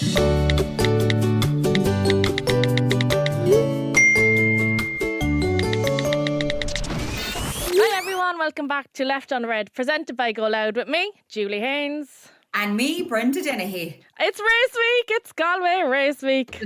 Hi everyone, welcome back to Left on Red, presented by GoLoud with me, Julie Haynes. And me, Brenda Dennehy. It's race week, it's Galway race week.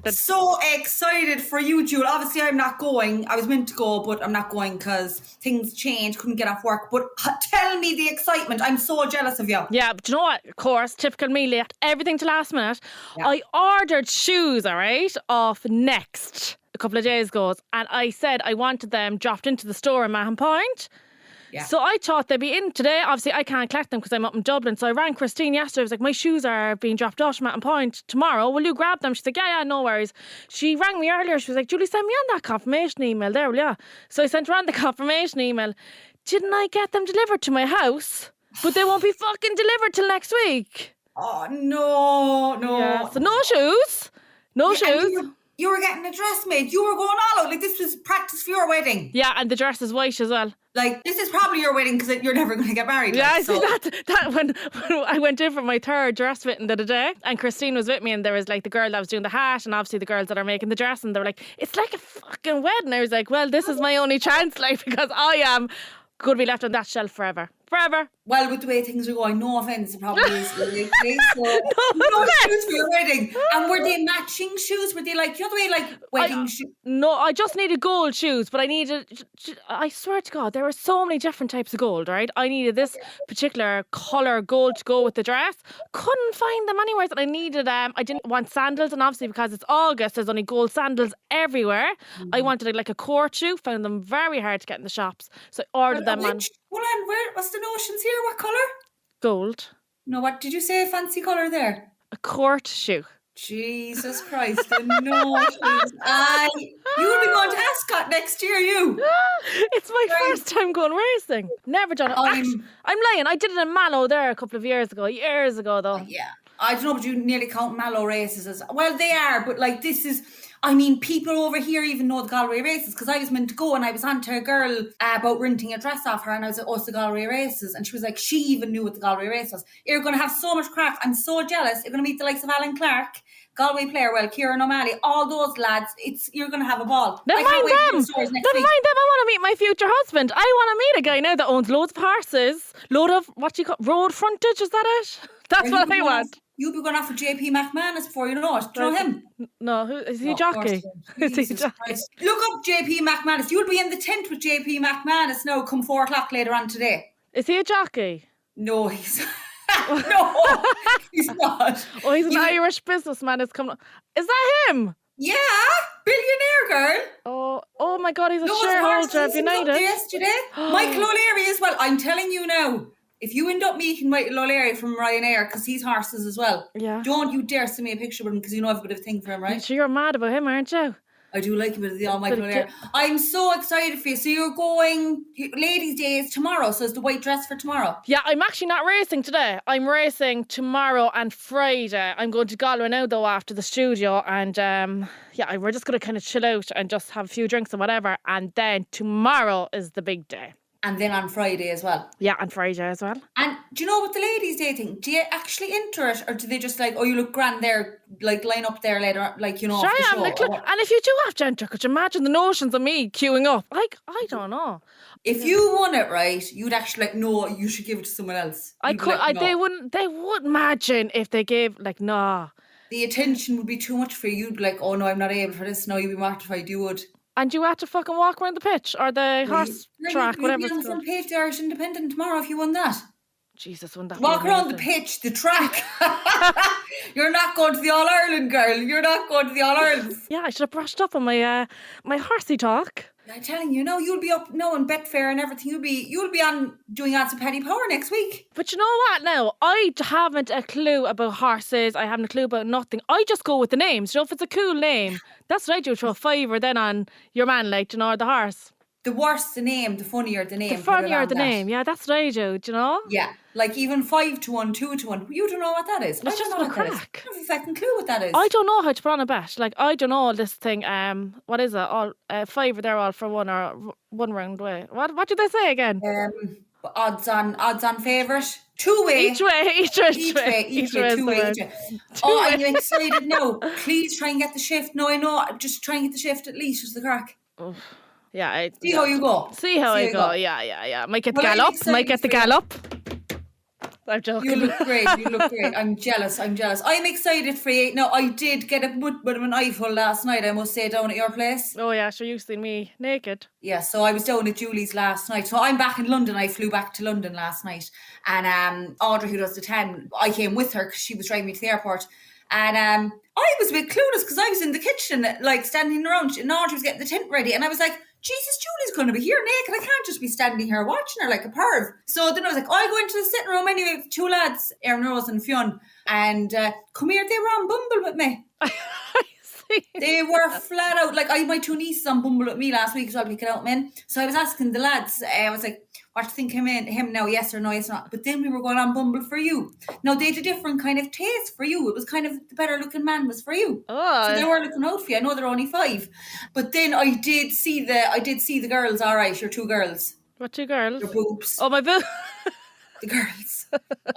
So excited for you, Julie. Obviously, I'm not going. I was meant to go, but I'm not going because things changed, couldn't get off work. But tell me the excitement. I'm so jealous of you. Yeah, but you know what? Of course, typical me, left everything to last minute. Yeah. I ordered shoes, all right, off Next a couple of days ago, and I said I wanted them dropped into the store in Mahon Point. Yeah. So I thought they'd be in today. Obviously, I can't collect them because I'm up in Dublin. So I rang Christine yesterday. I was like, my shoes are being dropped off to Mahon Point tomorrow. Will you grab them? She's like, yeah, no worries. She rang me earlier. She was like, Julie, send me on that confirmation email there, will you? So I sent her on the confirmation email. Didn't I get them delivered to my house? But they won't be fucking delivered till next week. Oh, no. Yeah, so no shoes. No shoes. You were getting a dress made. You were going all out. Like, this was practice for your wedding. Yeah, and the dress is white as well. Like, this is probably your wedding because you're never going to get married. Yeah, like, I see that when I went in for my third dress fitting the other day, and Christine was with me, and there was like the girl that was doing the hat, and obviously the girls that are making the dress, and they were like, it's like a fucking wedding. I was like, well, this is my only chance, like, because I am going to be left on that shelf forever. Well, with the way things are going, no offence, it probably is. Really, so no shoes for your wedding. And were they matching shoes? Were they like, you know the way like wedding shoes? No, I just needed gold shoes, but I swear to God, there were so many different types of gold, right? I needed this particular colour gold to go with the dress. Couldn't find them anywhere. And I needed, I didn't want sandals, and obviously because it's August, there's only gold sandals everywhere. Mm-hmm. I wanted like a court shoe, found them very hard to get in the shops. So I ordered them on. Hold on, what's the notions here? What colour? Gold. No, what did you say? A fancy colour there? A court shoe. Jesus Christ, the notions. You will be going to Ascot next year, you. It's my first time going racing. Never done it. Actually, I'm lying. I did it in Mallow there a couple of years ago though. Yeah. I don't know, but you nearly count Mallow races as well. They are, but like this is. I mean, people over here even know the Galway races because I was meant to go and I was on to a girl about renting a dress off her and I was like, oh, it's the Galway races. And she was like, she even knew what the Galway race was. You're going to have so much crack. I'm so jealous. You're going to meet the likes of Alan Clark, Galway player, Kieran O'Malley, all those lads. You're going to have a ball. Never mind them. I want to meet my future husband. I want to meet a guy now that owns loads of horses, load of, what do you call, road frontage, is that it? That's what I want. You'll be going off with JP McManus before you know it. Do you know him? No, who is he? Jockey? Is he jockey? Look up JP McManus. You'll be in the tent with JP McManus now come 4 o'clock later on today. Is he a jockey? No, he's no, he's not. Oh, he's an Irish businessman. Is that him? Yeah, billionaire girl. Oh my God, he's a shareholder of United. Yesterday, Michael O'Leary as well. I'm telling you now. If you end up meeting Michael O'Leary from Ryanair, because he's horses as well, don't you dare send me a picture of him because you know I've got a thing for him, right? So you're mad about him, aren't you? I do like him as the old Michael O'Leary. I'm so excited for you. So you're going, Ladies' Day is tomorrow, so it's the white dress for tomorrow. Yeah, I'm actually not racing today. I'm racing tomorrow and Friday. I'm going to Galway now though after the studio and we're just going to kind of chill out and just have a few drinks and whatever, and then tomorrow is the big day. And then on Friday as well. Yeah, on Friday as well. And do you know what the Ladies' Day thing? Do you actually enter it, or do they just like, oh, you look grand there, like line up there later, like, you know, sure, I am. And if you do have to enter, could you imagine the notions of me queuing up? Like, I don't know. If you won it, right, you'd actually like, no, you should give it to someone else. They wouldn't imagine if they gave, like, no. The attention would be too much for you. You'd be like, oh no, I'm not able for this. No, you'd be mortified, you would. And you had to fucking walk around the pitch or the horse track, whatever it's called. You'll be on the front page of the Irish Independent tomorrow if you won that. Jesus, wouldn't that walk around the pitch, the track. You're not going to the All-Ireland, girl. You're not going to the All-Ireland. Yeah, I should have brushed up on my my horsey talk. I'm telling you, no, you'll be up now in Betfair and everything. You'll be on doing odds of Paddy Power next week. But you know what now? I haven't a clue about horses. I haven't a clue about nothing. I just go with the names. You know, if it's a cool name, that's what I do. Throw a fiver then on your man, like, you know, or the horse. The worse the name, the funnier the name. The funnier the name, yeah, that's what I do, you know? Yeah, like even 5 to 1, 2 to 1. You don't know what that is. It's just a crack. I don't have a fucking clue what that is. I don't know how to put on a bet. Like, I don't know this thing, what is it? All fiver, they're all for one or one round way. What did they say again? Odds on favourite. Two-way. Each way. Two-way, two-way. Oh, I'm excited now. Please try and get the shift. No, I know. Just try and get the shift at least. Is the crack. Yeah. See how you go. See how I go. Yeah. Might get the Well, gallop. Might get the gallop. I'm joking. You look great. I'm jealous. I'm excited for you. Now, I did get a bit of an eyeful last night, I must say, down at your place. Oh, yeah, sure, you've seen me naked. Yeah, so I was down at Julie's last night. So I'm back in London. I flew back to London last night. And Audrey, who does the 10, I came with her because she was driving me to the airport. And I was a bit clueless because I was in the kitchen, like, standing around. And Audrey was getting the tent ready. And I was like, Jesus, Julie's going to be here naked. I can't just be standing here watching her like a perv. So then I was like, I'll go into the sitting room anyway with 2 lads, Aaron Rose and Fionn. And come here, they were on Bumble with me. They were flat out. Like, I had my 2 nieces on Bumble with me last week, so I'll pick it out, man. So I was asking the lads, I was like, what do you think him now, yes or no, yes or not? But then we were going on Bumble for you. Now, they had a different kind of taste for you. It was kind of the better looking man was for you. Oh. So they were looking out for you. I know they're only 5. But then I did see the girls, all right, your 2 girls. What 2 girls? Your boobs. Oh, my boobs. The girls.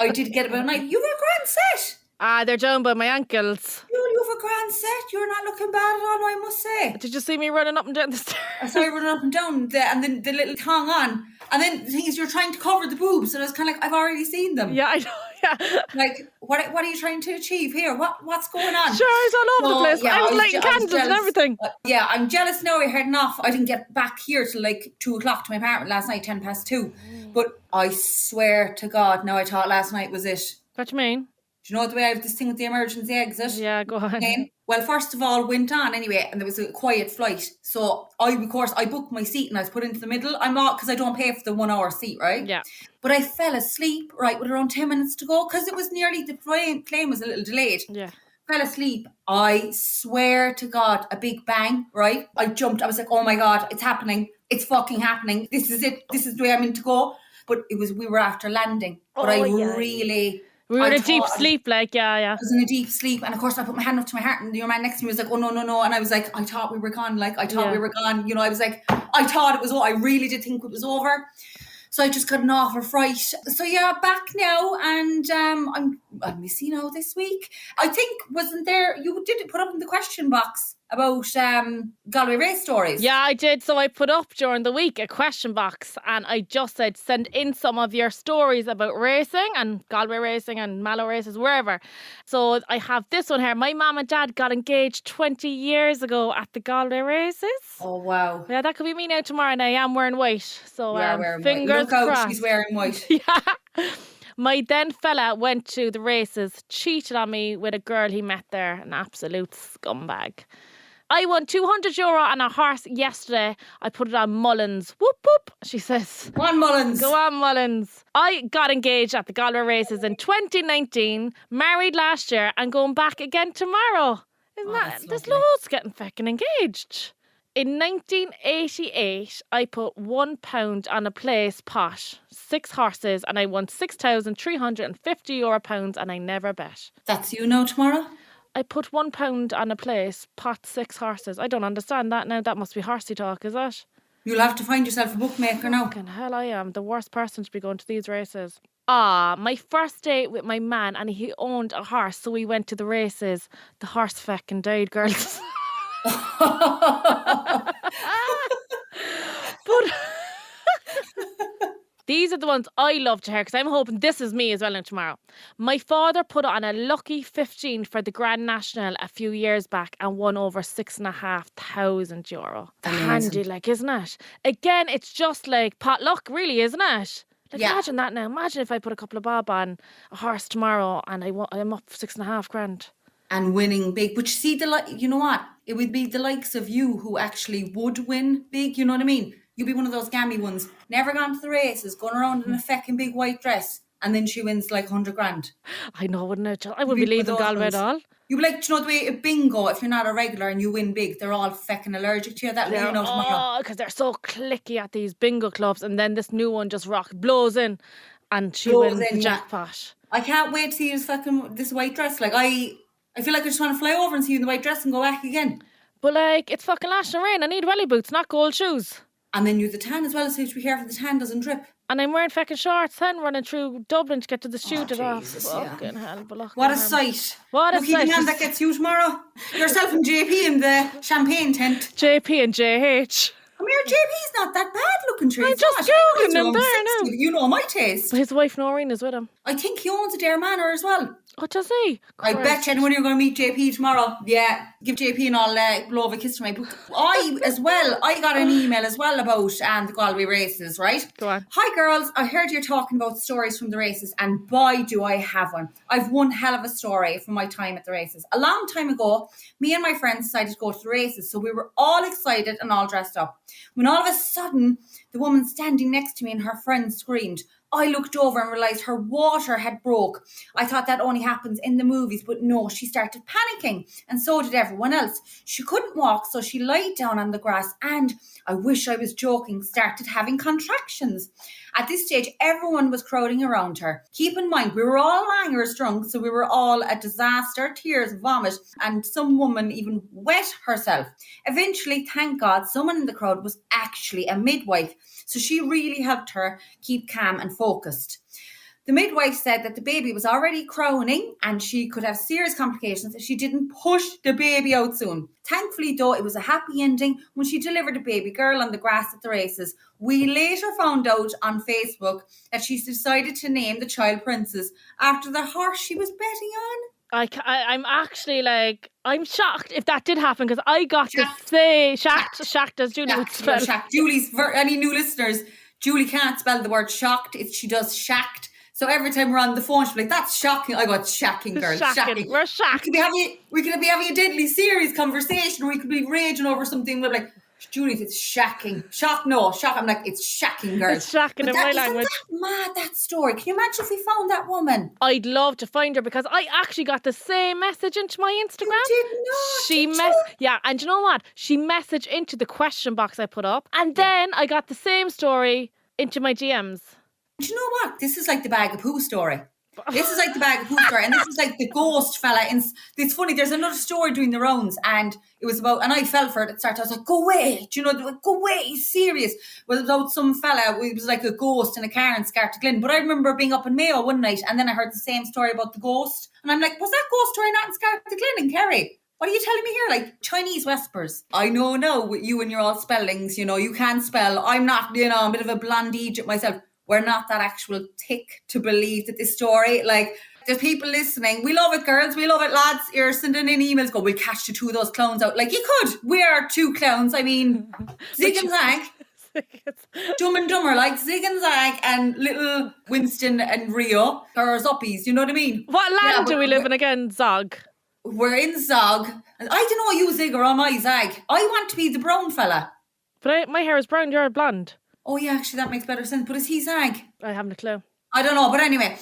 I did get about a night. You were a grand set. They're down by my ankles. You have a grand set. You're not looking bad at all, I must say. Did you see me running up and down the stairs? I saw you running up and down, and then the little thong on. And then the thing is, you're trying to cover the boobs, and I was kind of like, I've already seen them. Yeah, I know, yeah. Like, what are you trying to achieve here? What's going on? Sure, it's all over the place. Yeah, I was lighting candles and everything. Yeah, I'm jealous now. We're heading off. I didn't get back here till like 2 o'clock to my apartment last night, 2:10. But I swear to God, now I thought last night was it. What do you mean? Do you know the way I have this thing with the emergency exit? Yeah, go on. Okay. Well, first of all, went on anyway, and there was a quiet flight. So I booked my seat and I was put into the middle. I'm not, because I don't pay for the 1 hour seat, right? Yeah. But I fell asleep, right, with around 10 minutes to go, because it was nearly, the plane was a little delayed. Yeah. Fell asleep. I swear to God, a big bang, right? I jumped. I was like, oh my God, it's happening. It's fucking happening. This is it. This is the way I'm meant to go. But we were after landing. But We were in a deep sleep, like, yeah. I was in a deep sleep, and of course I put my hand up to my heart, and your man next to me was like, oh, no, and I was like, I thought we were gone, we were gone, you know, I was like, I thought it was over, I really did think it was over, so I just got an awful fright. So yeah, back now, and I'm missing out this week. I think, wasn't there, you did put up in the question box about Galway race stories. Yeah, I did. So I put up during the week a question box, and I just said, send in some of your stories about racing and Galway racing and Mallow races, wherever. So I have this one here. My mum and dad got engaged 20 years ago at the Galway races. Oh, wow. Yeah, that could be me now tomorrow, and I am wearing white. So fingers crossed. Look out, crossed. she's wearing white. Yeah. My then fella went to the races, cheated on me with a girl he met there, an absolute scumbag. I won €200 on a horse yesterday. I put it on Mullins. Whoop, whoop, she says. Go on, Mullins. Go on, Mullins. I got engaged at the Galway races in 2019, married last year, and going back again tomorrow. There's loads getting fucking engaged. In 1988, I put £1 on a place pot, 6 horses, and I won €6,350 and I never bet. That's you now tomorrow? I put £1 on a place, pot 6 horses. I don't understand that now. That must be horsey talk, is it? You'll have to find yourself a bookmaker now. Fucking hell, I am the worst person to be going to these races. My first date with my man, and he owned a horse, so we went to the races. The horse fucking died, girls. But these are the ones I love to hear, because I'm hoping this is me as well now tomorrow. My father put on a lucky 15 for the Grand National a few years back and won over €6,500. Handy, like, isn't it? Again, it's just like potluck, really, isn't it? Like, imagine that now. Imagine if I put a couple of bob on a horse tomorrow and I'm up $6,500. And winning big. But you see, you know what? It would be the likes of you who actually would win big, you know what I mean? You'd be one of those gammy ones, never gone to the races, going around in a fucking big white dress, and then she wins like 100 grand. I know, wouldn't it? I wouldn't be leaving Galway at all. You'd be like, do you know the way a bingo, if you're not a regular and you win big, they're all fucking allergic to you. That'll be, you know, tomorrow. Because they're so clicky at these bingo clubs, and then this new one just blows in, and she wins the jackpot. I can't wait to see this white dress. Like, I feel like I just want to fly over and see you in the white dress and go back again. But like, it's fucking lashing rain. I need welly boots, not gold shoes. And then you have the tan as well, so you have to be careful the tan doesn't drip. And I'm wearing fucking shorts then, running through Dublin to get to the shoot. Jesus, Fucking hell, but look. What a sight. What a Lucky the sight. man that gets you tomorrow. Yourself and JP in the champagne tent. JP and JH. Come here, JP's not that bad looking tree. I'm just Googling him there now. You know my taste. But his wife Noreen is with him. I think he owns a Dare Manor as well. What does he? I bet you anyone you're going to meet JP tomorrow. Yeah, give JP and all blow of a kiss to me. But I got an email as well about the Galway races, right? Go on. Hi girls, I heard you're talking about stories from the races, and boy do I have one. I've one hell of a story from my time at the races. A long time ago, me and my friends decided to go to the races, so we were all excited and all dressed up. When all of a sudden, the woman standing next to me and her friend screamed. I looked over and realised her water had broke. I thought that only happens in the movies, but no, she started panicking, and so did everyone else. She couldn't walk, so she lied down on the grass and, I wish I was joking, started having contractions. At this stage, everyone was crowding around her. Keep in mind, we were all langers drunk, so we were all a disaster, tears, vomit, and some woman even wet herself. Eventually, thank God, someone in the crowd was actually a midwife, so she really helped her keep calm and focused. The midwife said that the baby was already crowning and she could have serious complications if she didn't push the baby out soon. Thankfully, though, it was a happy ending when she delivered a baby girl on the grass at the races. We later found out on Facebook that she's decided to name the child Princess after the horse she was betting on. I'm actually like, I'm shocked if that did happen, because I got to say shocked as Julie would spell. Shocked. Julie's, for any new listeners, Julie can't spell the word shocked. She does shacked. So every time we're on the phone, she'll be like, that's shocking. I go, it's shocking, girl. Shocking. We're shocked. We could be having a deadly serious conversation, or we could be raging over something. We're like, Julie, it's shocking. Shock. I'm like, it's shocking, girl. It's shocking in my language. Isn't that mad, that story? Can you imagine if we found that woman? I'd love to find her, because I actually got the same message into my Instagram. You did not. Yeah, and you know what? She messaged into the question box I put up, and then I got the same story into my DMs. Do you know what? This is like the bag of poo story. This is like the bag of poo story, and this is like the ghost fella. And it's funny, there's another story doing the rounds, and it was about, and I fell for it at the start. I was like, go away. Do you know, go away, he's serious. Well, it was about some fella, it was like a ghost in a car in Scartaglen. But I remember being up in Mayo one night, and then I heard the same story about the ghost. And I'm like, was that ghost story not in Scartaglen in Kerry? What are you telling me here? Like Chinese whispers. I know now with you and your all spellings, you know, you can spell. I'm not, you know, I'm a bit of a blonde Egypt myself. We're not that actual tick to believe that this story, like, there's people listening. We love it, girls. We love it, lads. You're sending in emails. Go, we'll catch the two of those clowns out. Like, you could. We are two clowns. I mean, Zig and Zag. Dumb and Dumber, like Zig and Zag and little Winston and Rio are uppies. You know what I mean? What land do we live in again, Zog? We're in Zog. I don't know you Zig or am I Zag. I want to be the brown fella. But my hair is brown, you're blonde. Oh yeah, actually that makes better sense. But is he Zag? I haven't a clue. I don't know, but anyway.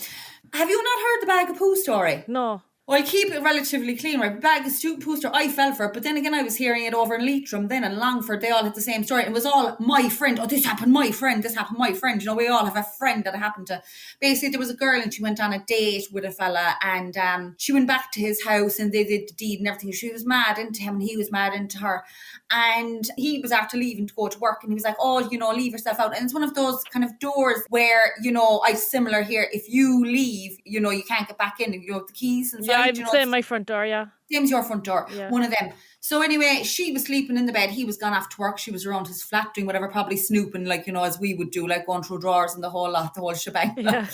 Have you not heard the bag of poo story? No. Well, I keep it relatively clean, right? Bag of stupid poo story. I fell for it, but then again, I was hearing it over in Leitrim then and Longford. They all had the same story. It was all my friend. Oh, this happened, my friend. This happened, my friend. You know, we all have a friend that it happened to. Basically, there was a girl and she went on a date with a fella, and she went back to his house and they did the deed and everything. She was mad into him and he was mad into her. And he was after leaving to go to work, and he was like, oh, you know, leave yourself out. And it's one of those kind of doors where, you know, I similar here. If you leave, you know, you can't get back in. You have the keys inside. Yeah, I'm saying my front door, yeah. Same as your front door, yeah. One of them. So anyway, she was sleeping in the bed. He was gone off to work. She was around his flat doing whatever, probably snooping, like, you know, as we would do, like going through drawers and the whole lot, the whole shebang, yeah.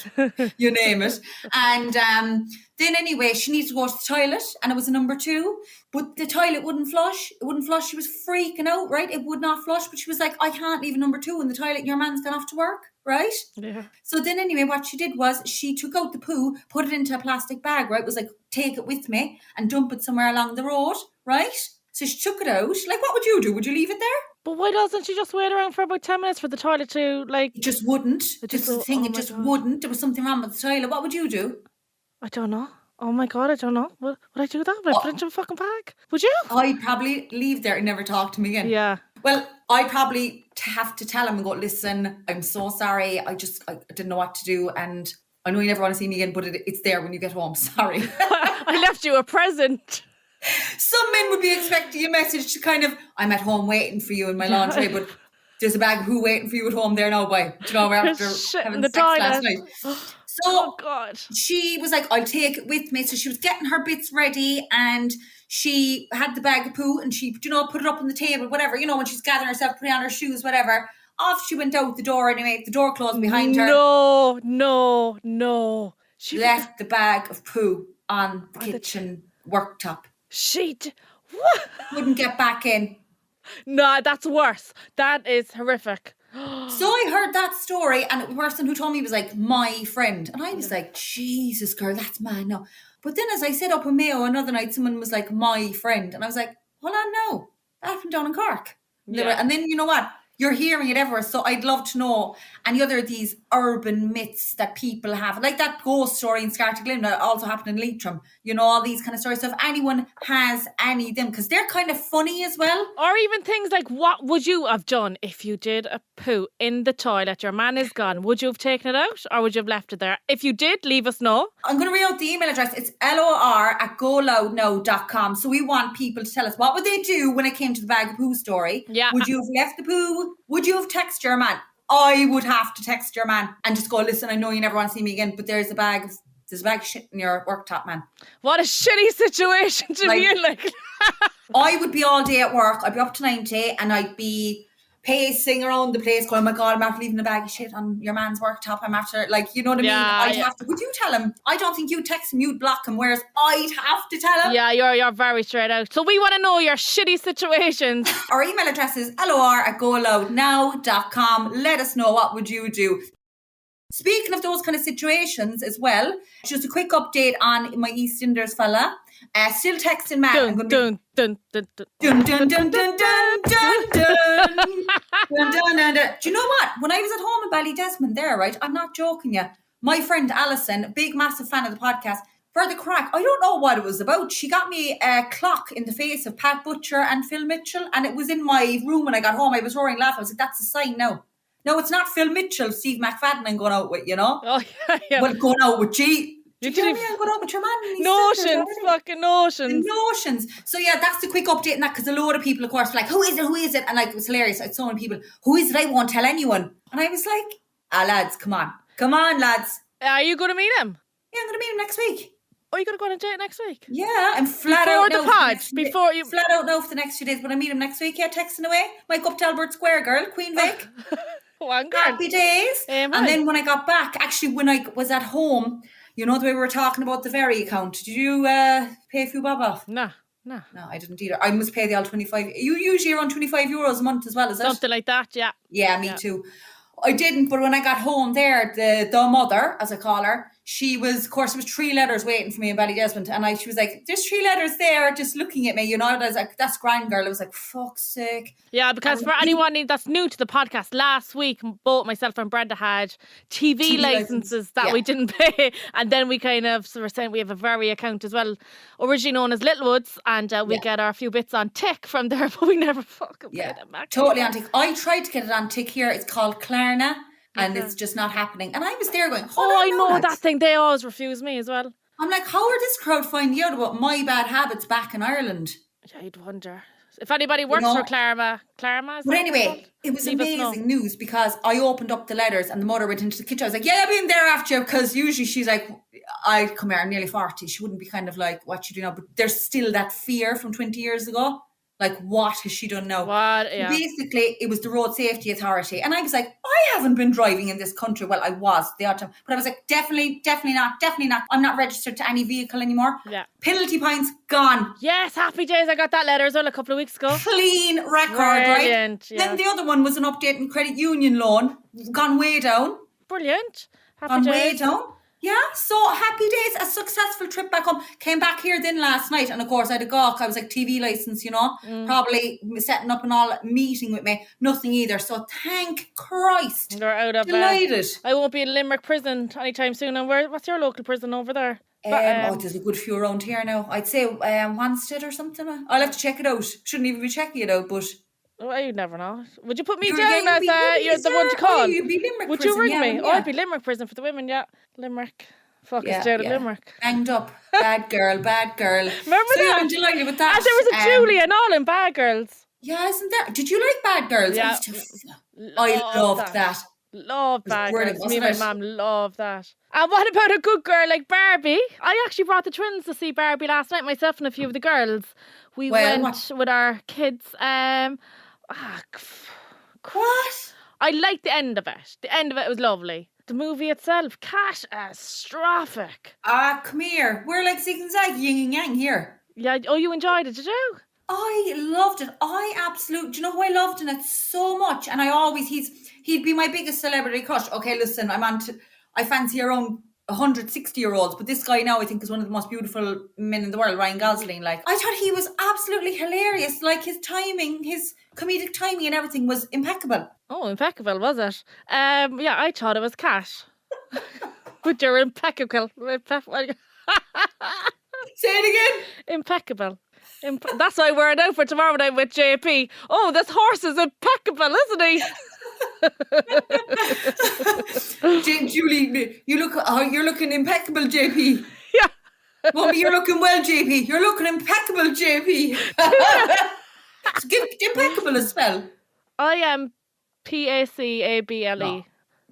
You name it. And then anyway, she needed to go to the toilet, and it was a number 2, but the toilet wouldn't flush. It wouldn't flush. She was freaking out, right? It would not flush, but she was like, I can't leave a number 2 in the toilet. Your man's gone off to work, right? Yeah. So then anyway, what she did was she took out the poo, put it into a plastic bag, right? It was like, take it with me and dump it somewhere along the road, right? So she took it out. Like, what would you do? Would you leave it there? But why doesn't she just wait around for about 10 minutes for the toilet to, like... It just wouldn't. Just the thing, oh it just God. wouldn't. There was something wrong with the toilet. What would you do? I don't know. Oh my God, I don't know. Would I do that? Would I put it into a fucking bag? Would you? I'd probably leave there and never talk to him again. Yeah. Well, I'd probably have to tell him and go, listen, I'm so sorry. I didn't know what to do, and I know you never want to see me again, but it's there when you get home. Sorry. I left you a present. Some men would be expecting a message to kind of, I'm at home waiting for you in my laundry, but There's a bag of poo waiting for you at home there now, boy. Do you know, after Shit in having the sex last toilet. night. So Oh God. she was like, I'll take it with me. So she was getting her bits ready and she had the bag of poo and she, you know, put it up on the table, whatever, you know, when she's gathering herself, putting on her shoes, whatever. Off she went out the door anyway, the door closed behind her. No. She Left the bag of poo on the kitchen worktop. What? Couldn't get back in. No, that's worse. That is horrific. So I heard that story and the person who told me was like, my friend. And I was like, Jesus, girl, that's mad now. But then as I said up in Mayo another night, someone was like, my friend. And I was like, hold on now. That happened down in Cork. And then, you know what? You're hearing it everywhere. So I'd love to know any other of these urban myths that people have. Like that ghost story in Scartaglin that also happened in Leitrim. You know, all these kind of stories. So if anyone has any of them, because they're kind of funny as well. Or even things like, what would you have done if you did a poo in the toilet? Your man is gone. Would you have taken it out or would you have left it there? If you did, leave us know. I'm going to read out the email address. It's lor@goloudnow.com. So we want people to tell us what would they do when it came to the bag of poo story. Yeah. Would you have left the poo? Would you have texted your man? I would have to text your man and just go, listen, I know you never want to see me again, but there's a bag of shit in your worktop, man. What a shitty situation to be in. Like, I would be all day at work. I'd be up to 90 and I'd be pacing around the place going, oh my God, I'm after leaving a bag of shit on your man's worktop. I'm after, like, you know what I mean? I'd have to, would you tell him? I don't think you'd text him, you'd block him, whereas I'd have to tell him. Yeah, you're very straight out. So we want to know your shitty situations. Our email address is lor@goloudnow.com. Let us know, what would you do? Speaking of those kind of situations as well, just a quick update on my EastEnders fella. Still texting Matt. Dun, dun, dun, dun, dun. Dun, dun, dun, dun, dun, dun, dun. Dun, dun, dun, dun. Do you know what? When I was at home in Ballydesmond there, right? I'm not joking you. My friend Alison, big massive fan of the podcast, for the crack, I don't know what it was about. She got me a clock in the face of Pat Butcher and Phil Mitchell, and it was in my room when I got home. I was roaring laughing. I was like, that's a sign now. No, it's not Phil Mitchell, Steve McFadden I'm going out with, you know? Oh, yeah. Well, going out with G. Did you tell me I'm going out with your man? Notions, fucking notions. Notions. So yeah, that's a quick update on that, because a load of people, of course, were like, who is it? And like, it was hilarious. I had so many people, who is it? I won't tell anyone. And I was like, lads, come on, lads. Are you going to meet him? Yeah, I'm going to meet him next week. Oh, you're going to go on a date next week? Yeah, I'm flat out now. Flat out now for the next few days, but I meet him next week. Yeah, texting away. Might go up to Albert Square, girl, Queen Vic. Happy days. And then when I got back, actually when I was at home, you know the way we were talking about the Very account, did you pay a few bob off? No, I didn't either. I must pay the old 25. You usually around €25 a month as well, is it? Something like that, yeah. Yeah, me too. I didn't, but when I got home there, the mother, as I call her, she was, of course, there was 3 letters waiting for me in Ballydesmond, and she was like, there's 3 letters there, just looking at me, you know, and I was like, that's grand, girl. I was like, fuck's sake. Yeah, because for anyone that's new to the podcast, last week, both myself and Brenda had TV licenses that we didn't pay, and then we kind of were saying we have a Very account as well, originally known as Littlewoods, and we get our few bits on tick from there, but we never fucking paid it back. Totally on tick. I tried to get it on tick here. It's called Klarna. And it's just not happening. And I was there going, I know that thing. They always refuse me as well. I'm like, how are this crowd finding out about my bad habits back in Ireland? Yeah, I'd wonder. If anybody works for Klarna. But anyway, it was amazing news, because I opened up the letters and the mother went into the kitchen. I was like, yeah, I've been there after you, because usually she's like, I come here, I'm nearly 40. She wouldn't be kind of like, what you do now? But there's still that fear from 20 years ago. Like, what has she done now? What? Yeah. Basically, it was the Road Safety Authority. And I was like, I haven't been driving in this country. Well, I was the odd time. But I was like, definitely not. I'm not registered to any vehicle anymore. Yeah. Penalty points, gone. Yes, happy days. I got that letter as well a couple of weeks ago. Clean record, Brilliant, right? Yeah. Then the other one was an update in credit union loan. Gone way down. Brilliant. Happy days. Way down. Yeah, so happy days, a successful trip back home. Came back here then last night, and of course I had a gawk. I was like, TV license, you know, probably setting up an all meeting with me. Nothing either. So thank Christ. They're out of delighted. I won't be in Limerick prison anytime soon. And what's your local prison over there? There's a good few around here now. I'd say Wanstead or something. I'll have to check it out. Shouldn't even be checking it out, but... Well, you never know. Would you put me down as you're the one to call? You'd be Limerick Would prison, you ring me? Yeah. Oh, I'd be Limerick prison for the women, yeah. Limerick. Fuck us down in Limerick. Banged up. Bad girl. Remember so that? I'm delighted with that. And there was a Julie and all in Bad Girls. Yeah, isn't there? Did you like Bad Girls? Yeah. I Love loved that. that. Love It was bad brilliant, girls. Me and my wasn't it? mum love that. And what about a good girl like Barbie? I actually brought the twins to see Barbie last night, myself and a few of the girls. We Well, went with our kids. What? I liked the end of it. The end of it was lovely. The movie itself, catastrophic. Come here. We're like zig and zag, yin and yang here. Yeah. Oh, you enjoyed it, did you? I loved it. Do you know who I loved in it so much? And he'd be my biggest celebrity crush. Okay, listen, I fancy around 160-year-olds, but this guy now I think is one of the most beautiful men in the world, Ryan Gosling. Like, I thought he was absolutely hilarious. Like, his timing, his comedic timing and everything was impeccable. Oh, impeccable, was it? Yeah, I thought it was Cat. But you're impeccable. Say it again. Impeccable. That's why I wear it out for tomorrow when I'm with JP. Oh, this horse is impeccable, isn't he? Julie, you're looking impeccable, JP. Yeah. Mommy, you're looking well, JP. You're looking impeccable, JP. Give impeccable a spell. I am Pacable.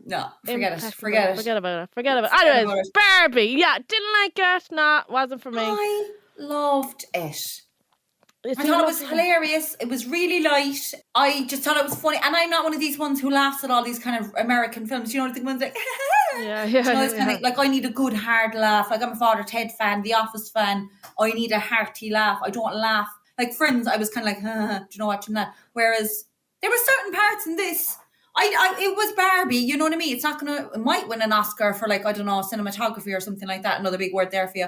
No, forget it. Forget about it. Anyways, Barbie. Yeah, didn't like it. Nah, wasn't for me. I loved it. I thought it was hilarious. It was really light. I just thought it was funny. And I'm not one of these ones who laughs at all these kind of American films. You know, the ones like, yeah. Kind of, like, I need a good hard laugh. Like, I'm a Father Ted fan, The Office fan. I need a hearty laugh. I don't laugh. Like Friends, I was kind of like, do you know, watching that. Whereas there were certain parts in this. It was Barbie, you know what I mean? It's not it might win an Oscar for, like, I don't know, cinematography or something like that. Another big word there for you.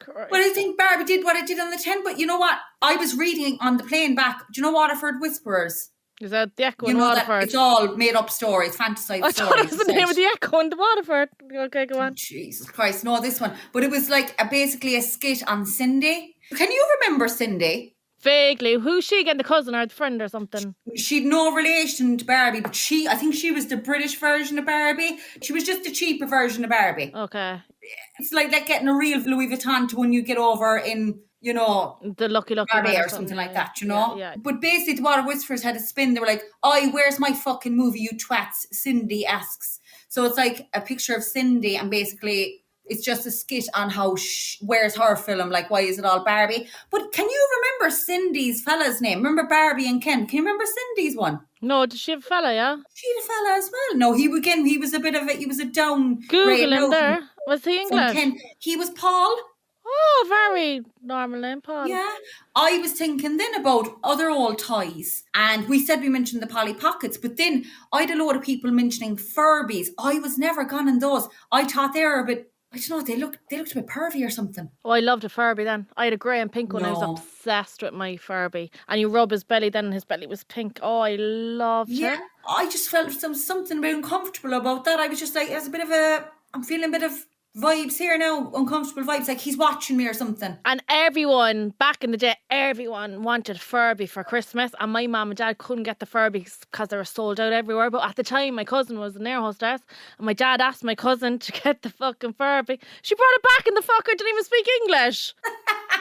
But I think Barbie did what it did on the 10. But you know what? I was reading on the plane back. Do you know Waterford Whisperers? Is that the Echo you in know Waterford? That it's all made up stories, fantasized stories. I thought it was the name of the Echo in the Waterford. Okay, go on. Jesus Christ, no, this one. But it was like basically a skit on Cindy. Can you remember Cindy? Vaguely. Who's she again? The cousin or the friend or something? She'd no relation to Barbie, but I think she was the British version of Barbie. She was just a cheaper version of Barbie. Okay. It's like getting a real Louis Vuitton to when you get over in, you know, the Lucky Barbie or something like that, you know? Yeah. But basically, the Water Whisperers had a spin. They were like, where's my fucking movie, you twats? Cindy asks. So it's like a picture of Cindy, and basically it's just a skit on how where's her film, like, why is it all Barbie? But can you remember Cindy's fella's name? Remember Barbie and Ken? Can you remember Cindy's one? No, did she have a fella, yeah? She had a fella as well. No, he was a down. Google him there. Was he English? Ken. He was Paul. Oh, very normal name, Paul. Yeah. I was thinking then about other old toys, and we mentioned the Polly Pockets, but then I had a load of people mentioning Furbies. I was never gone in those. I thought they were a bit, I don't know, they looked a bit pervy or something. Oh, I loved a Furby then. I had a grey and pink one. I was obsessed with my Furby. And you rub his belly then and his belly was pink. Oh, I loved him. I just felt something a bit uncomfortable about that. I was just like, I'm feeling a bit of vibes here now, uncomfortable vibes, like he's watching me or something. And everyone, back in the day, everyone wanted Furby for Christmas, and my mum and dad couldn't get the Furbies because they were sold out everywhere. But at the time, my cousin was an air hostess, and my dad asked my cousin to get the fucking Furby. She brought it back, and the fucker didn't even speak English.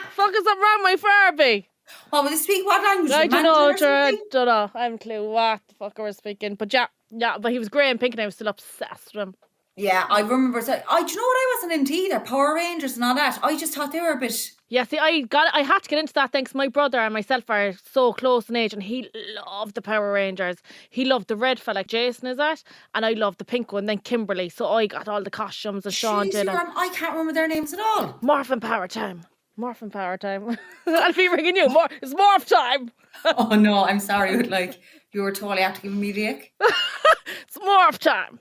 Fuck is up wrong my Furby? Oh, will they speak what language? I don't know. I haven't a clue what the fuck I was speaking. But yeah, but he was grey and pink, and I was still obsessed with him. Yeah, I remember. Do you know what I wasn't into either? Power Rangers and all that. I just thought they were a bit. Yeah, see, I had to get into that thanks. My brother and myself are so close in age, and he loved the Power Rangers. He loved the red fella, like Jason is that, and I loved the pink one, then Kimberly. So I got all the costumes and Sean did. I can't remember their names at all. Morphin Power Time. I'll be ringing you. It's Morph Time. Oh no, I'm sorry, but like you were totally after giving me the ick. It's Morph Time.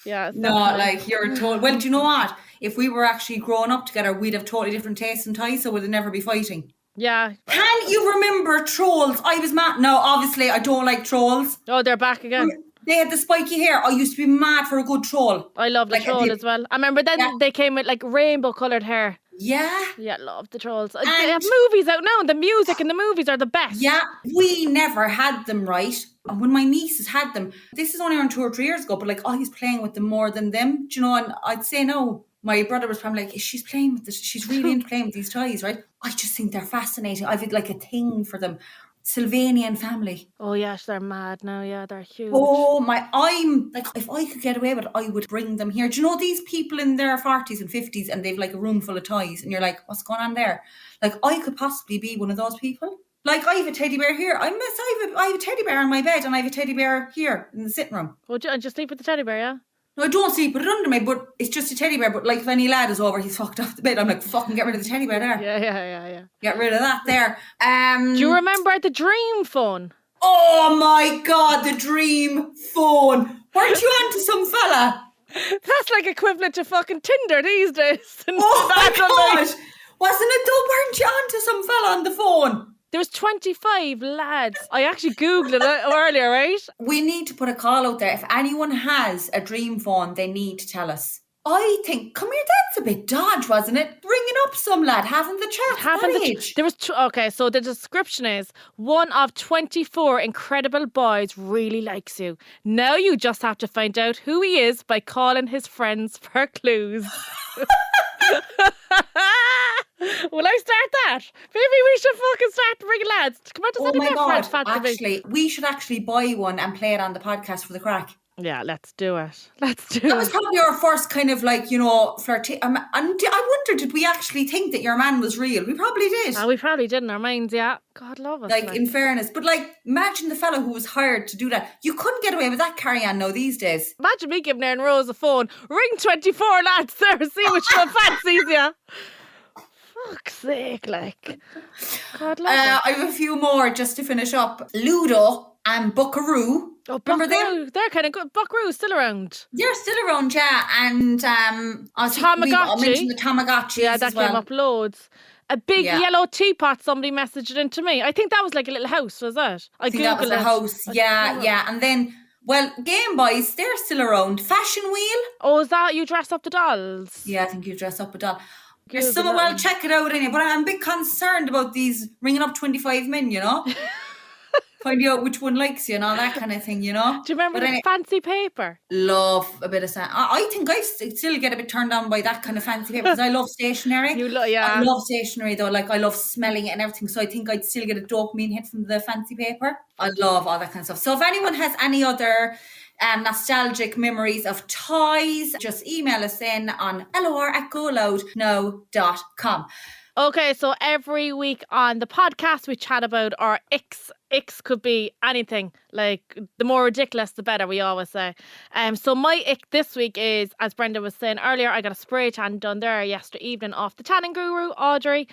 Yeah. No, like you're told. Well, do you know what? If we were actually growing up together, we'd have totally different tastes and ties, so we'd never be fighting. Yeah. Can you remember Trolls? I was mad. No, obviously I don't like Trolls. Oh, they're back again. They had the spiky hair. I used to be mad for a good troll. I love the troll as well. I remember then they came with like rainbow coloured hair. Yeah. Yeah, love the Trolls. They have movies out now, and the music in the movies are the best. Yeah, we never had them, right? And when my nieces had them, this is only around 2 or 3 years ago, but like I was playing with them more than them, do you know? And I'd say no. My brother was probably like, she's playing with this. She's really into playing with these toys, right? I just think they're fascinating. I've had like a thing for them. Sylvanian family. Oh yeah, they're mad now. Yeah, they're huge. Oh my, I'm like, if I could get away with it, I would bring them here. Do you know these people in their 40s and 50s and they've like a room full of toys and you're like, what's going on there? Like, I could possibly be one of those people. Like, I have a teddy bear here. I have a teddy bear on my bed and I have a teddy bear here in the sitting room. Oh, just sleep with the teddy bear, yeah? No, I don't sleep, put it under me, but it's just a teddy bear. But like, if any lad is over, he's fucked off the bed. I'm like, fucking get rid of the teddy bear there. Yeah. Get rid of that there. Do you remember the dream phone? Oh my God, the dream phone. Weren't you onto some fella? That's like equivalent to fucking Tinder these days. Oh my God. Wasn't it though? Weren't you onto some fella on the phone? There was 25 lads. I actually Googled it earlier, right? We need to put a call out there. If anyone has a dream phone, they need to tell us. I think, come here, that's a bit dodge, wasn't it? Bringing up some lad, having the chat. There was okay, so the description is one of 24 incredible boys really likes you. Now you just have to find out who he is by calling his friends for clues. Will I start that? Maybe we should fucking start bringing lads. Come on, does any of our friends actually, we should actually buy one and play it on the podcast for the crack. Yeah, let's do it. That was probably our first kind of like, you know, flirty. And I wonder, did we actually think that your man was real? We probably did. We probably did in our minds, yeah. God love us. Like, in fairness. But like, imagine the fellow who was hired to do that. You couldn't get away with that carry-on now these days. Imagine me giving Erin Rose a phone. Ring 24 lads there, see which one fancies you. Fuck's sake, like. God love us. I have a few more just to finish up. Ludo and Buckaroo. Oh, remember them? They're kind of good. Buckaroo's still around. They're still around, yeah. And Tamagotchi. I mentioned the Tamagotchis. Yeah, that came up loads. A big yellow teapot, somebody messaged it into me. I think that was like a little house, was it? I think that was a house, yeah. And then, well, Game Boys, they're still around. Fashion Wheel. Oh, is that you dress up the dolls? Yeah, I think you dress up a doll. Well, check it out anyway. But I'm a bit concerned about these ringing up 25 men, you know? Finding out which one likes you and all that kind of thing, you know? Do you remember the fancy paper? Love a bit of I think I still get a bit turned on by that kind of fancy paper because I love stationery. I love stationery though. Like, I love smelling it and everything. So I think I'd still get a dopamine hit from the fancy paper. I love all that kind of stuff. So if anyone has any other nostalgic memories of toys, just email us in on lor@goloudnow.com. Okay, so every week on the podcast we chat about our icks. Icks could be anything. Like, the more ridiculous, the better, we always say. So my ick this week is, as Brenda was saying earlier, I got a spray tan done there yesterday evening off the tanning guru, Audrey.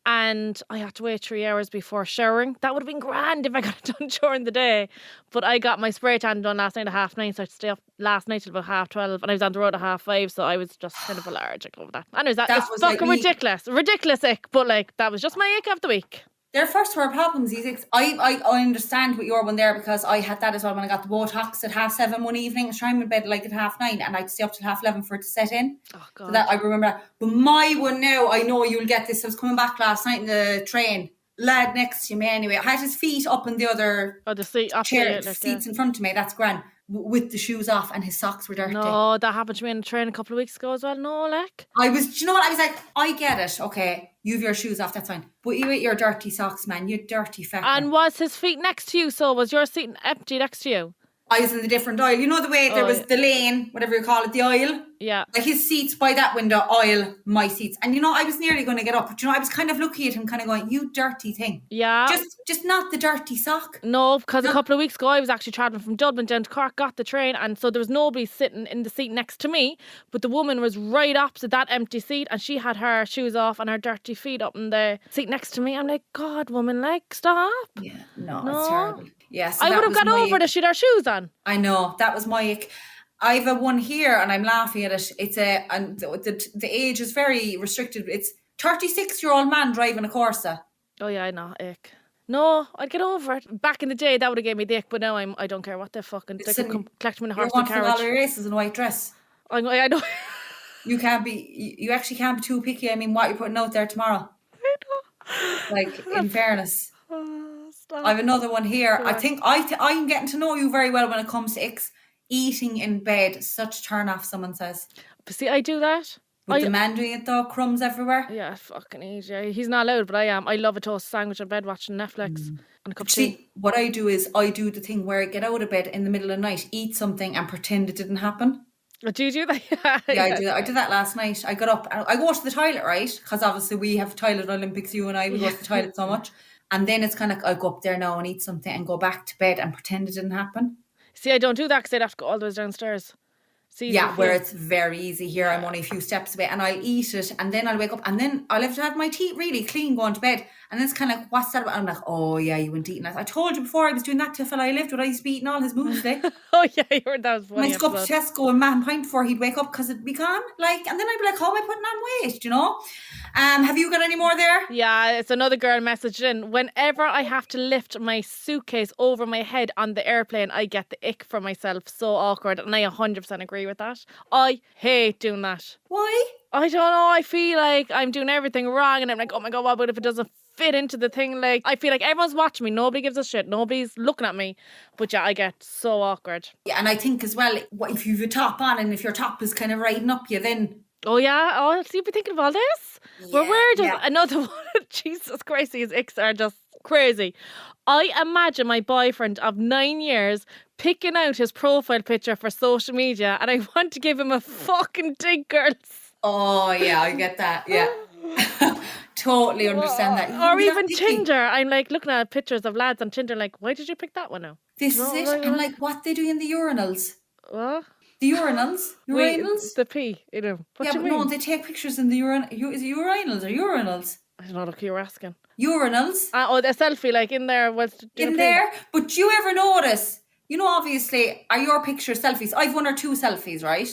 And I had to wait 3 hours before showering. That would have been grand if I got it done during the day. But I got my spray tan done last night at 9:30, so I had to stay up last night till about 12:30. And I was on the road at 5:30, so I was just kind of allergic over that. Anyways, that was fucking like ridiculous. Ridiculous ick, but like, that was just my ick of the week. They're first world problems, these icks. I understand what your one there because I had that as well when I got the Botox at 7:30 one evening. I was trying in bed like at 9:30 and I'd stay up till 11:30 for it to set in. Oh God. So that I remember that. But my one now, I know you'll get this. I was coming back last night in the train. Lad next to me anyway. I had his feet up in the other seats in front of me. That's grand. With the shoes off and his socks were dirty. No, that happened to me in the train a couple of weeks ago as well. No, like. Do you know what? I was like, I get it. Okay, you have your shoes off, that's fine. But you with your dirty socks, man. You dirty fecker. And was his feet next to you? So was your seat empty next to you? I was in the different aisle. You know the way there was the lane, whatever you call it, the aisle? Yeah. Like his seats by that window, aisle, my seats. And you know, I was nearly going to get up. But you know, I was kind of looking at him kind of going, you dirty thing. Yeah. Just not the dirty sock. No, because a couple of weeks ago I was actually travelling from Dublin down to Cork, got the train, and so there was nobody sitting in the seat next to me, but the woman was right opposite that empty seat and she had her shoes off and her dirty feet up in the seat next to me. I'm like, God, woman, like, stop. Yeah, no. It's terrible. Yeah, so I would have got over that she'd her shoes on. I know, that was my ick. I have a one here and I'm laughing at it. It's and the age is very restricted. It's 36-year-old man driving a Corsa. Oh yeah, I know, ick. No, I'd get over it. Back in the day, that would have gave me the ick, but now I don't care what they fucking... They can come collect me in a horse and carriage. You're one races in a white dress. I know. You actually can't be too picky. I mean, what you're putting out there tomorrow. I know. Like, in fairness. Stop. I have another one here. Yeah. I think I'm getting to know you very well when it comes to icks. Eating in bed, such turn off, someone says. But see, I do that. With the man doing it though, crumbs everywhere. Yeah, fucking AJ. He's not allowed, but I am. I love a toast sandwich in bed watching Netflix and a cup of tea. See, what I do is I do the thing where I get out of bed in the middle of the night, eat something and pretend it didn't happen. Do you do that? Yeah, I do that. I did that last night. I got up and I go to the toilet, right? Because obviously we have toilet Olympics, you and I, we go to the toilet so much. And then it's kind of like, I'll go up there now and eat something and go back to bed and pretend it didn't happen. See, I don't do that because I'd have to go all the way downstairs. Yeah, where it's very easy here. I'm only a few steps away and I'll eat it and then I'll wake up and then I'll have to have my teeth really clean going to bed. And then it's kind of like, what's that about? I'm like, oh yeah, you went eating that. I told you before I was doing that to a fella I lived with. I used to be eating all his moves today. Oh yeah, you heard that was funny. I used to go up to Tesco and man pint before he'd wake up because it'd be gone. Like, and then I'd be like, how am I putting on weight, you know? Have you got any more there? Yeah, it's another girl messaged in. Whenever I have to lift my suitcase over my head on the airplane, I get the ick for myself. So awkward. And I 100% agree with that. I hate doing that. Why? I don't know. I feel like I'm doing everything wrong and I'm like, oh my God, what about if it doesn't fit into the thing? Like, I feel like everyone's watching me. Nobody gives a shit. Nobody's looking at me. But yeah, I get so awkward. Yeah, and I think as well, if you've a top on and if your top is kind of riding up you, then... Oh yeah, so you've been thinking of all this? Yeah, where does another one? Jesus Christ, these icks are just crazy. I imagine my boyfriend of 9 years picking out his profile picture for social media and I want to give him a fucking dig, girls. Oh yeah, I get that, yeah. Totally understand that. Or even Tinder. I'm like looking at pictures of lads on Tinder like, why did you pick that one now? This is it. And like what they do in the urinals. What? The urinals? Urinals? The pee, you know. What do you mean? No, they take pictures in the is it urinals or urinals? I don't know, look, you were asking. Urinals? Oh, the selfie, like in there. In there? But do you ever notice, you know, obviously, are your pictures selfies? I've 1 or 2 selfies, right?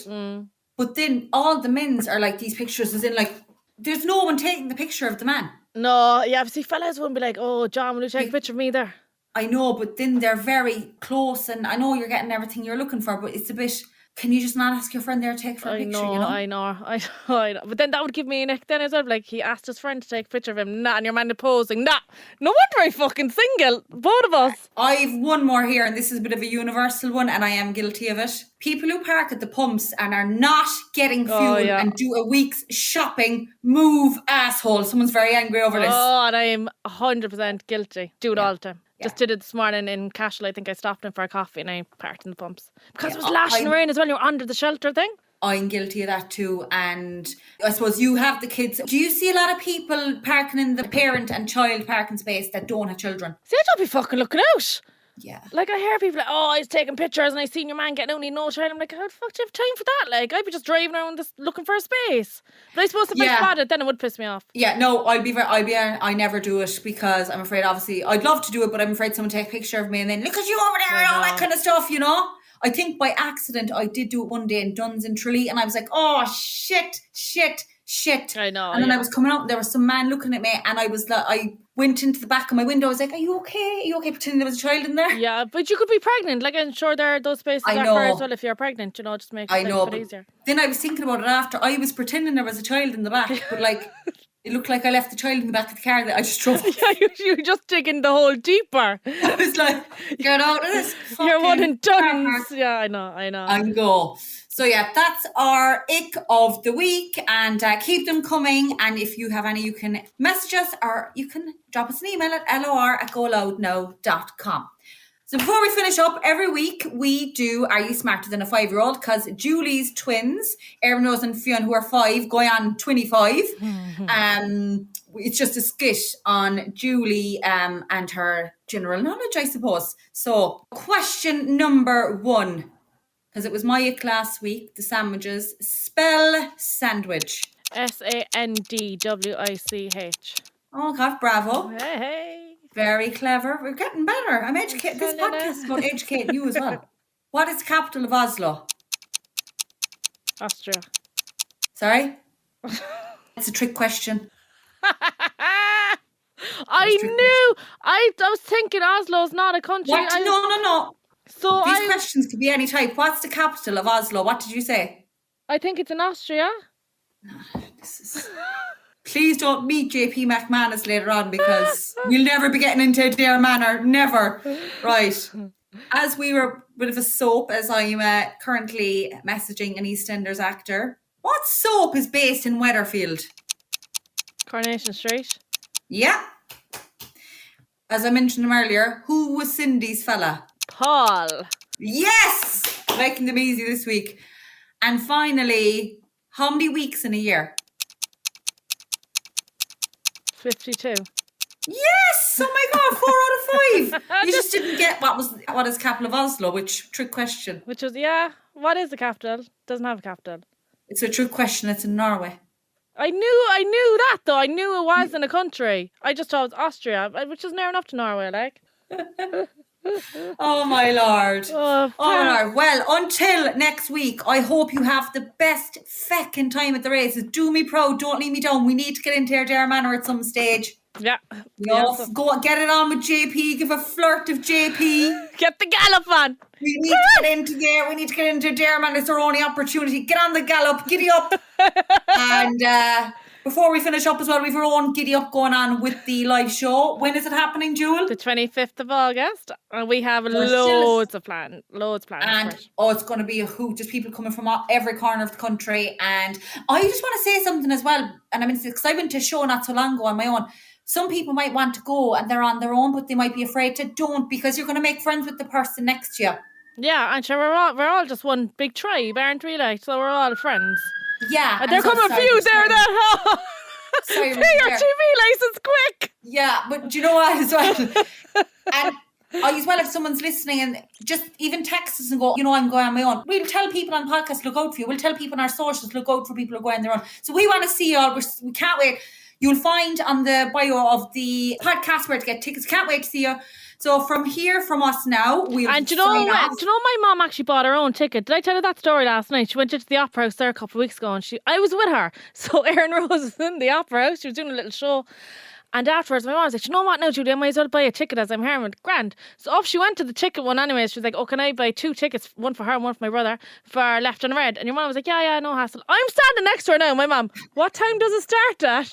But then all the men's are like these pictures as in like, there's no one taking the picture of the man. No, yeah, but see, fellas wouldn't be like, oh, John, will you take a picture of me there? I know, but then they're very close and I know you're getting everything you're looking for, but it's a bit... Can you just not ask your friend there to take for a picture, you know? I know. But then that would give me an ick then as well. Like, he asked his friend to take a picture of him. Nah, and your man posing. Nah. No wonder I'm fucking single. Both of us. I've one more here, and this is a bit of a universal one, and I am guilty of it. People who park at the pumps and are not getting fuel and do a week's shopping, move, asshole. Someone's very angry over this. Oh, and I am 100% guilty. Do it all the time. Just did it this morning in Cashel. I think I stopped in for a coffee and I parked in the pumps. Because it was lashing rain as well. You're under the shelter thing. I'm guilty of that too. And I suppose you have the kids. Do you see a lot of people parking in the parent and child parking space that don't have children? See, I don't be fucking looking out. Yeah. Like, I hear people like, oh, I was taking pictures and I seen your man getting only no child. I'm like, how the fuck do you have time for that? Like, I'd be just driving around just looking for a space. But I suppose if I spotted, then it would piss me off. Yeah, no, I never do it because I'm afraid, obviously, I'd love to do it, but I'm afraid someone take a picture of me and then look at you over there and all that kind of stuff, you know? I think by accident, I did do it one day in Duns and Tralee and I was like, oh, shit. I know. And then I was coming out and there was some man looking at me and I was like, I went into the back of my window. I was like, are you okay? Are you okay? Pretending there was a child in there. Yeah, but you could be pregnant. Like, I'm sure there are those spaces are for as well if you're pregnant, you know, just make it a bit easier. Then I was thinking about it after. I was pretending there was a child in the back, but like, it looked like I left the child in the back of the car that I just drove. Yeah, you just digging the hole deeper. I was like, get out of this. You're one and done. Yeah, I know. And go. So yeah, that's our ick of the week and keep them coming. And if you have any, you can message us or you can drop us an email at lor@goloudnow.com. So before we finish up, every week we do Are You Smarter Than a 5-Year-Old? Because Julie's twins, Erin Rose and Fionn, who are 5, going on 25. It's just a skit on Julie and her general knowledge, I suppose. So question number 1. Because it was my ick last week, the sandwiches. Spell sandwich. SANDWICH. Oh, God, bravo. Hey. Very clever. We're getting better. I'm educated. This podcast is about educating you as well. What is the capital of Oslo? Austria. Sorry? It's a trick question. I knew. I was thinking Oslo's not a country. No. So these questions could be any type. What's the capital of Oslo? What did you say? I think it's in Austria. Please don't meet JP McManus later on because we'll never be getting into their manner. Never. Right. As we were a bit of a soap, as I'm currently messaging an EastEnders actor, What soap is based in Weatherfield? Coronation Street. Yeah. As I mentioned him earlier, who was Cindy's fella? Paul. Yes! Making them easy this week. And finally, how many weeks in a year? 52. Yes! Oh my God, 4 out of 5. You just didn't get what is capital of Oslo, which trick question. Which was, what is the capital? Doesn't have a capital. It's a trick question. It's in Norway. I knew that though. I knew it was in a country. I just thought it was Austria, which is near enough to Norway, like. Oh my Lord. Oh my Lord. Well, until next week, I hope you have the best feckin' time at the races. Do me proud, don't leave me down. We need to get into Adair Manor at some stage. Yeah. Go get it on with JP. Give a flirt of JP. Get the gallop on. We need to get into there. We need to get into Adair Manor. It's our only opportunity. Get on the gallop. Giddy up. And before we finish up as well, we've our own Giddy Up going on with the live show. When is it happening, Jewel? The 25th of August. And we have loads planned. And it's going to be a hoot. There's people coming from every corner of the country. And I just want to say something as well. And I mean, because I went to a show not so long ago on my own. Some people might want to go and they're on their own, but they might be afraid to. Don't, because you're going to make friends with the person next to you. Yeah, and sure, we're all just one big tribe, aren't we? Like, so we're all friends. Yeah. And there come a few there now. Sorry, pay your TV license quick. Yeah, but do you know what as well? And I as well, if someone's listening and just even text us and go, I'm going on my own. We'll tell people on podcasts, look out for you. We'll tell people on our socials, look out for people who are going on their own. So we want to see you all. We can't wait. You'll find on the bio of the podcast where to get tickets. Can't wait to see you. So from us now, we'll and do you know my mom actually bought her own ticket? Did I tell you that story last night? She went into the opera house there a couple of weeks ago and I was with her. So Erin Rose was in the opera house. She was doing a little show. And afterwards, my mom was like, you know what now, Julie, I might as well buy a ticket as I'm here. I went, grand. So off she went to the ticket one anyways. She was like, oh, can I buy 2 tickets, one for her and one for my brother, for Left and Red? And your mom was like, yeah, no hassle. I'm standing next to her now, my mom. What time does it start at?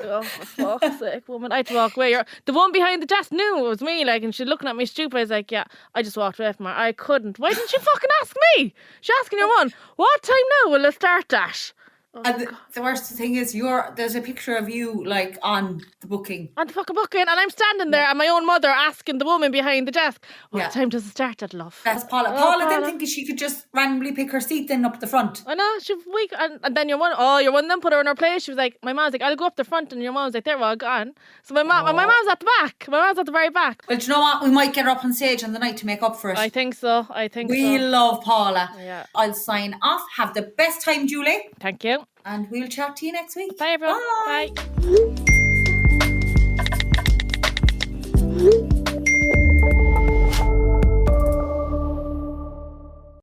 Oh, for fuck's sake, woman. I had to walk away. The one behind the desk knew it was me, like, and she's looking at me stupid. I was like, yeah, I just walked away from her. I couldn't. Why didn't you fucking ask me? She's asking your mom, what time now will it start at? Oh, and the worst thing is there's a picture of you like on the booking. On the fucking booking, and I'm standing there and my own mother asking the woman behind the desk, what time does it start at, love? That's Paula. Paula didn't think she could just randomly pick her seat then up the front. I know, she weak, and then your one then put her in her place. She was like, my mom's like, I'll go up the front, and your mom was like, there, well, go on. So my mom's at the back. My mom's at the very back. Well, do you know what? We might get her up on stage on the night to make up for it. I think so. We love Paula. Yeah. I'll sign off. Have the best time, Julie. Thank you. And we'll chat to you next week. Bye, everyone. Bye. Bye.